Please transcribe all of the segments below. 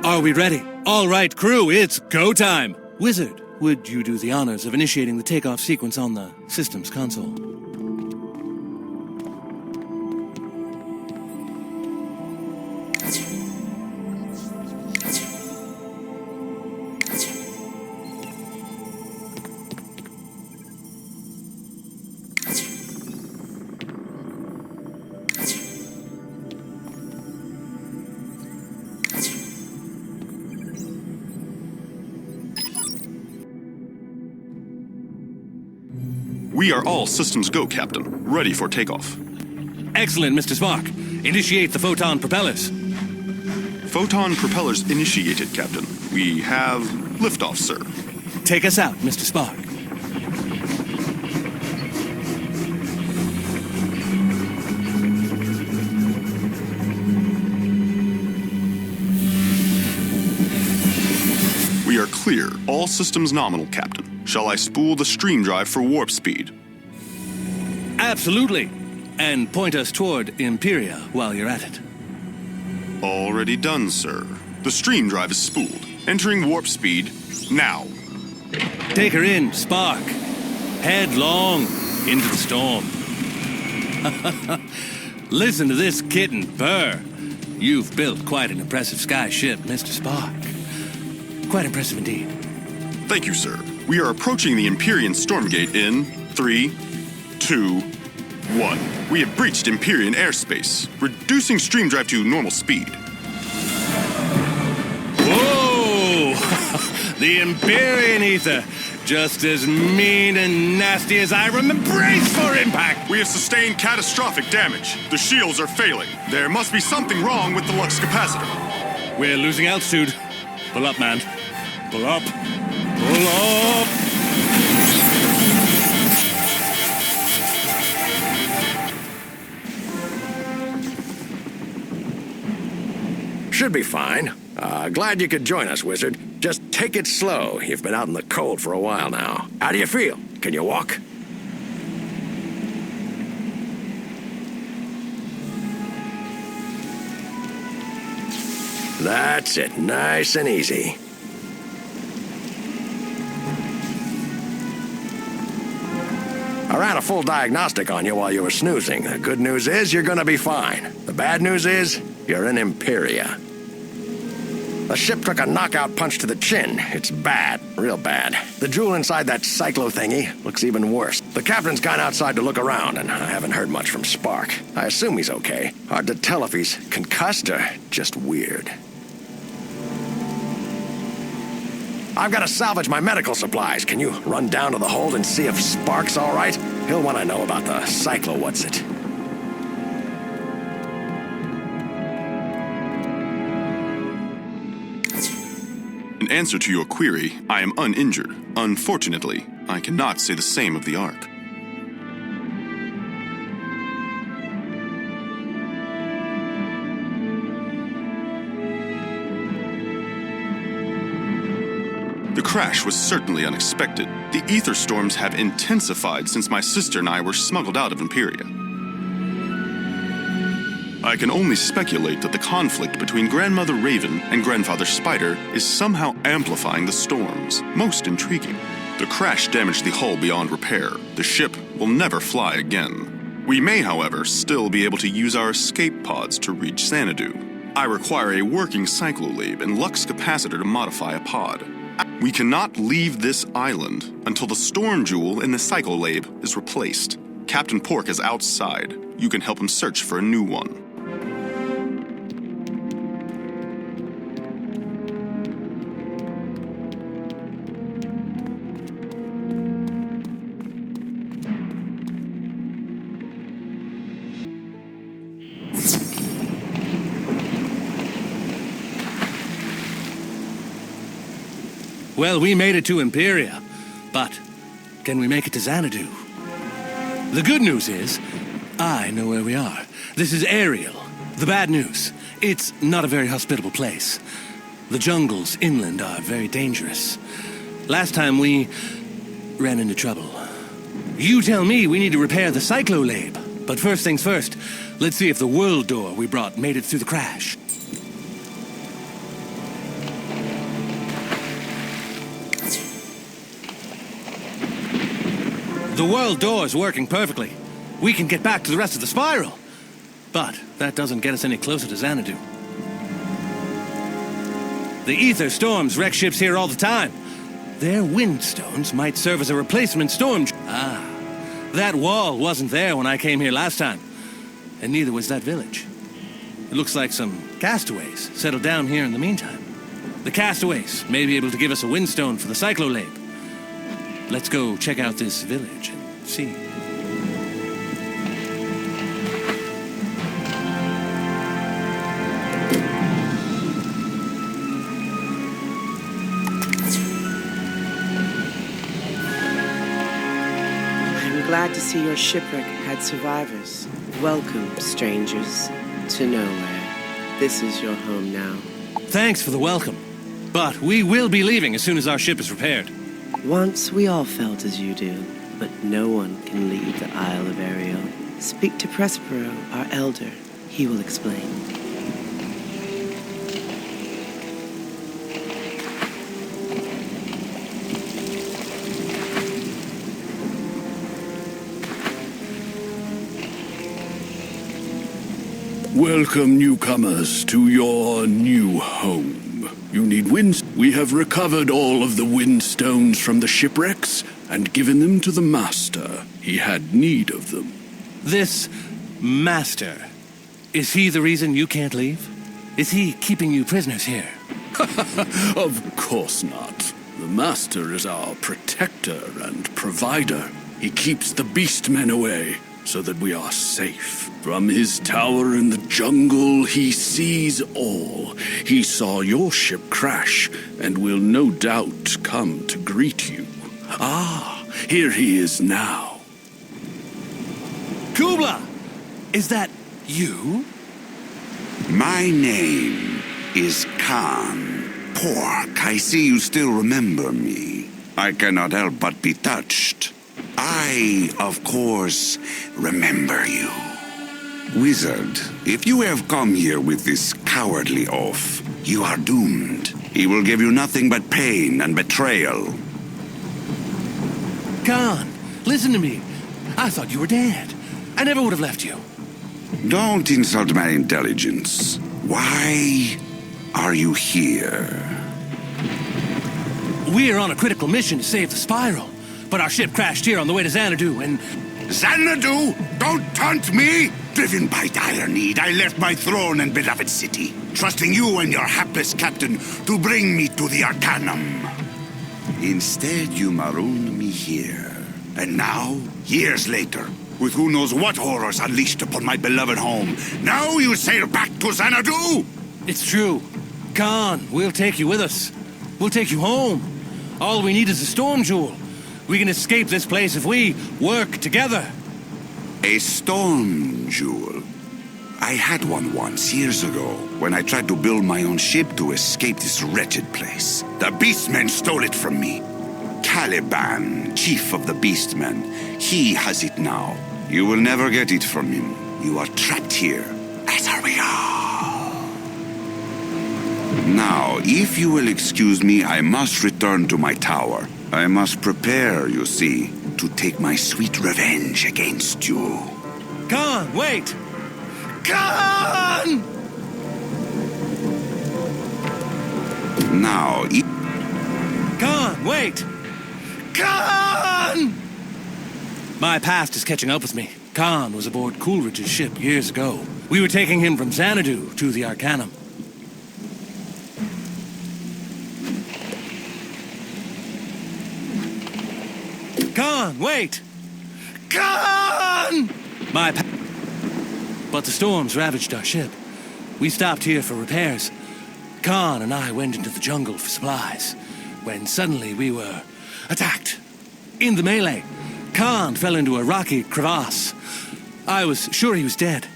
Are we ready? All right, crew, it's go time. Wizard, would you do the honors of initiating the takeoff sequence on the systems console? We are all systems go, Captain. Ready for takeoff. Excellent, Mr. Spock. Initiate the photon propellers. Photon propellers initiated, Captain. We have liftoff, sir. Take us out, Mr. Spock. We are clear. All systems nominal, Captain. Shall I spool the stream drive for warp speed? Absolutely. And point us toward Empyrea while you're at it. Already done, sir. The stream drive is spooled. Entering warp speed now. Take her in, Spock. Headlong into the storm. Listen to this kitten purr. You've built quite an impressive sky ship, Mr. Spock. Quite impressive indeed. Thank you, sir. We are approaching the Empyrean storm gate in 3, 2, 1. We have breached Empyrean airspace, reducing stream drive to normal speed. Whoa! The Empyrean ether. Just as mean and nasty as I remember. Brace for impact! We have sustained catastrophic damage. The shields are failing. There must be something wrong with the lux capacitor. We're losing altitude. Pull up, man. Pull up. Pull up! Should be fine. Glad you could join us, Wizard. Just take it slow. You've been out in the cold for a while now. How do you feel? Can you walk? That's it. Nice and easy. I ran a full diagnostic on you while you were snoozing. The good news is you're gonna be fine. The bad news is you're in Empyrea. The ship took a knockout punch to the chin. It's bad, real bad. The jewel inside that cyclo thingy looks even worse. The captain's gone outside to look around, and I haven't heard much from Spark. I assume he's okay. Hard to tell if he's concussed or just weird. I've got to salvage my medical supplies. Can you run down to the hold and see if Spark's all right? He'll want to know about the cyclo what's-it. In answer to your query, I am uninjured. Unfortunately, I cannot say the same of the Ark. The crash was certainly unexpected. The ether storms have intensified since my sister and I were smuggled out of Empyrea. I can only speculate that the conflict between Grandmother Raven and Grandfather Spider is somehow amplifying the storms. Most intriguing. The crash damaged the hull beyond repair. The ship will never fly again. We may, however, still be able to use our escape pods to reach Xanadu. I require a working cyclolab and lux capacitor to modify a pod. We cannot leave this island until the storm jewel in the cyclolab is replaced. Captain Pork is outside. You can help him search for a new one. Well, we made it to Empyrea, but can we make it to Xanadu? The good news is, I know where we are. This is Ariel. The bad news, it's not a very hospitable place. The jungles inland are very dangerous. Last time we ran into trouble. You tell me we need to repair the cyclolab. But first things first, let's see if the world door we brought made it through the crash. The world door's working perfectly. We can get back to the rest of the spiral. But that doesn't get us any closer to Xanadu. The ether storms wreck ships here all the time. Their wind stones might serve as a replacement storm. That wall wasn't there when I came here last time. And neither was that village. It looks like some castaways settled down here in the meantime. The castaways may be able to give us a windstone for the cyclolabe. Let's go check out this village and see. I'm glad to see your shipwreck had survivors. Welcome, strangers, to nowhere. This is your home now. Thanks for the welcome. But we will be leaving as soon as our ship is repaired. Once we all felt as you do, but no one can leave the Isle of Ariel. Speak to Prospero, our elder. He will explain. Welcome, newcomers, to your new home. You need winds. We have recovered all of the windstones from the shipwrecks and given them to the master. He had need of them. This master, is he the reason you can't leave? Is he keeping you prisoners here? Of course not. The master is our protector and provider. He keeps the beastmen away so that we are safe. From his tower in the jungle, he sees all. He saw your ship crash and will no doubt come to greet you. Ah, here he is now. Kubla! Is that you? My name is Khan. Pork, I see you still remember me. I cannot help but be touched. I, of course, remember you. Wizard, if you have come here with this cowardly oaf, you are doomed. He will give you nothing but pain and betrayal. Khan, listen to me. I thought you were dead. I never would have left you. Don't insult my intelligence. Why are you here? We're on a critical mission to save the spiral. But our ship crashed here on the way to Xanadu, and... Xanadu? Don't taunt me! Driven by dire need, I left my throne and beloved city, trusting you and your hapless captain to bring me to the Arcanum. Instead, you marooned me here. And now, years later, with who knows what horrors unleashed upon my beloved home, now you sail back to Xanadu! It's true. Khan, we'll take you with us. We'll take you home. All we need is a storm jewel. We can escape this place if we work together. A storm jewel? I had one once, years ago, when I tried to build my own ship to escape this wretched place. The Beastmen stole it from me. Caliban, chief of the Beastmen, he has it now. You will never get it from him. You are trapped here, as are we all. Now, if you will excuse me, I must return to my tower. I must prepare, you see, to take my sweet revenge against you. Khan, wait! Khan! Now, Khan, wait! Khan! My past is catching up with me. Khan was aboard Coolridge's ship years ago. We were taking him from Xanadu to the Arcanum. Khan, wait! Khan! But the storms ravaged our ship. We stopped here for repairs. Khan and I went into the jungle for supplies, when suddenly we were attacked. In the melee, Khan fell into a rocky crevasse. I was sure he was dead.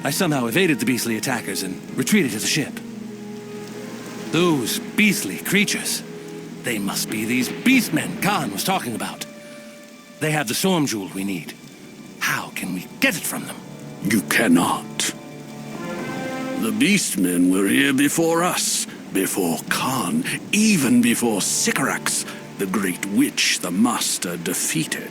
I somehow evaded the beastly attackers and retreated to the ship. Those beastly creatures, they must be these beastmen Khan was talking about. They have the storm jewel we need. How can we get it from them? You cannot. The beastmen were here before us, before Khan, even before Sycorax, the great witch the master defeated.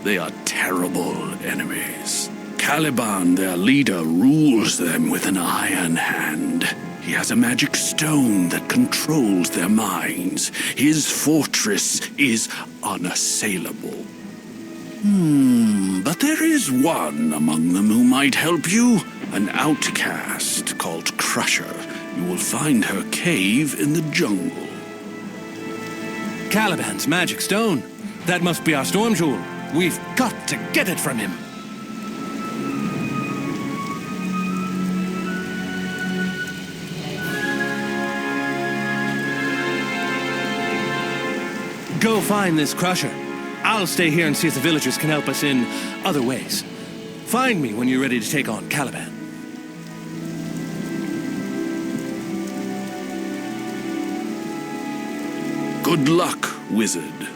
They are terrible enemies. Caliban, their leader, rules them with an iron hand. He has a magic stone that controls their minds. His fortress is unassailable. But there is one among them who might help you. An outcast called Crusher. You will find her cave in the jungle. Caliban's magic stone. That must be our storm jewel. We've got to get it from him. Go find this Crusher. I'll stay here and see if the villagers can help us in other ways. Find me when you're ready to take on Caliban. Good luck, wizard.